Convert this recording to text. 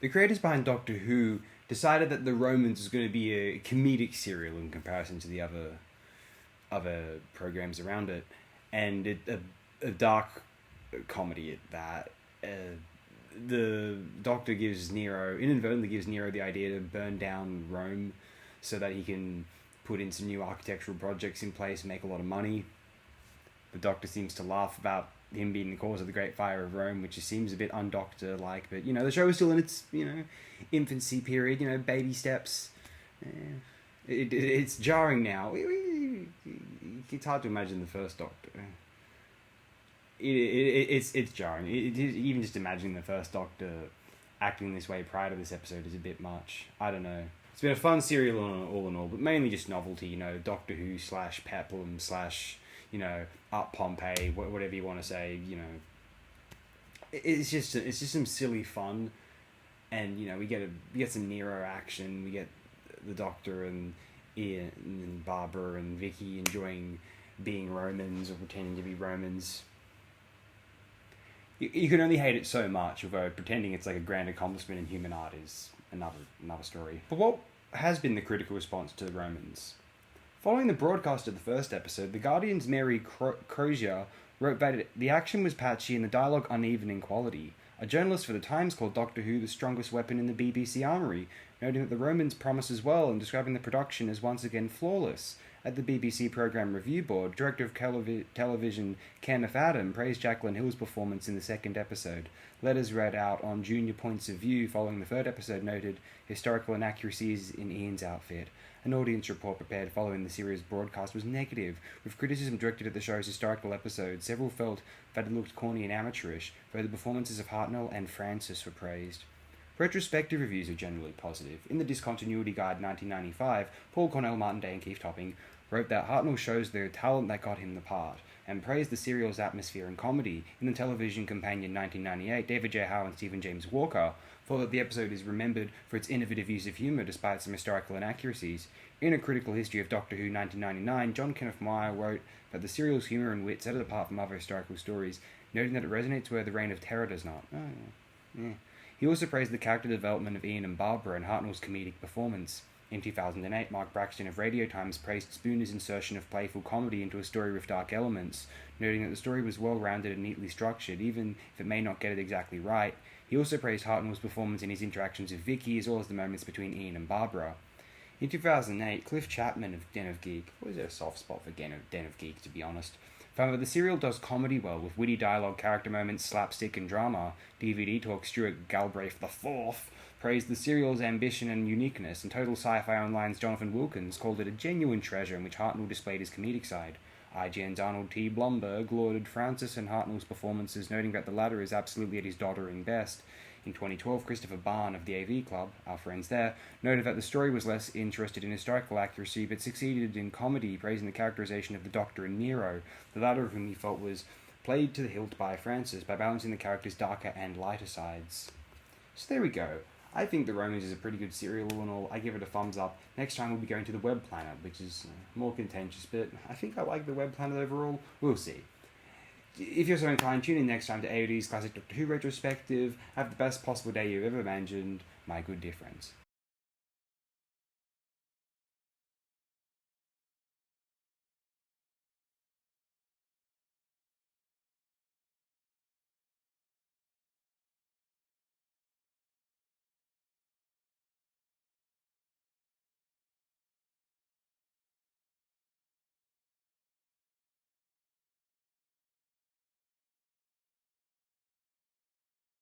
The creators behind Doctor Who decided that the Romans was going to be a comedic serial in comparison to the other programs around it, and a dark comedy at that. The Doctor inadvertently gives Nero the idea to burn down Rome so that he can put in some new architectural projects in place and make a lot of money. The Doctor seems to laugh about him being the cause of the Great Fire of Rome, which just seems a bit un-Doctor-like. But, the show is still in its, infancy period, baby steps. It's jarring now. It's hard to imagine the first Doctor. It's jarring. Even just imagining the first Doctor acting this way prior to this episode is a bit much. I don't know. It's been a fun serial all in all, but mainly just novelty, Doctor Who / Peplum / Up Pompeii, whatever you want to say, It's just some silly fun, and, we get some Nero action, we get the Doctor and Ian and Barbara and Vicky enjoying being Romans or pretending to be Romans. You can only hate it so much, although pretending it's like a grand accomplishment in human art is another story. But what has been the critical response to the Romans? Following the broadcast of the first episode, The Guardian's Mary Crozier wrote that the action was patchy and the dialogue uneven in quality. A journalist for The Times called Doctor Who the strongest weapon in the BBC armoury, noting that the Romans promise as well and describing the production as once again flawless. At the BBC Programme Review Board, Director of Television Kenneth Adam praised Jacqueline Hill's performance in the second episode. Letters read out on junior points of view following the third episode noted historical inaccuracies in Ian's outfit. An audience report prepared following the series' broadcast was negative, with criticism directed at the show's historical episodes. Several felt that it looked corny and amateurish, though the performances of Hartnell and Francis were praised. Retrospective reviews are generally positive. In the Discontinuity Guide 1995, Paul Cornell, Martin Day and Keith Topping wrote that Hartnell shows the talent that got him the part, and praised the serial's atmosphere and comedy. In the Television Companion 1998, David J. Howe and Stephen James Walker thought that the episode is remembered for its innovative use of humour despite some historical inaccuracies. In A Critical History of Doctor Who 1999, John Kenneth Meyer wrote that the serial's humour and wit set it apart from other historical stories, noting that it resonates where the Reign of Terror does not. He also praised the character development of Ian and Barbara and Hartnell's comedic performance. In 2008, Mark Braxton of Radio Times praised Spooner's insertion of playful comedy into a story with dark elements, noting that the story was well-rounded and neatly structured, even if it may not get it exactly right. He also praised Hartnell's performance in his interactions with Vicky, as well as the moments between Ian and Barbara. In 2008, Cliff Chapman of Den of Geek, what is there a soft spot for Den of Geek, to be honest, found that the serial does comedy well, with witty dialogue, character moments, slapstick and drama. DVD Talk Stuart Galbraith IV praised the serial's ambition and uniqueness, and Total Sci-Fi Online's Jonathan Wilkins called it a genuine treasure in which Hartnell displayed his comedic side. IGN's Arnold T. Blumberg lauded Francis and Hartnell's performances, noting that the latter is absolutely at his doddering best. In 2012, Christopher Barn of the AV Club, our friends there, noted that the story was less interested in historical accuracy but succeeded in comedy, praising the characterization of the Doctor and Nero, the latter of whom he felt was played to the hilt by Francis by balancing the character's darker and lighter sides. So there we go. I think The Romans is a pretty good serial all in all. I give it a thumbs up. Next time we'll be going to the Web Planet, which is more contentious, but I think I like the Web Planet overall. We'll see. If you're so inclined, tune in next time to AOD's Classic Doctor Who Retrospective. Have the best possible day you've ever imagined. My good dear friends.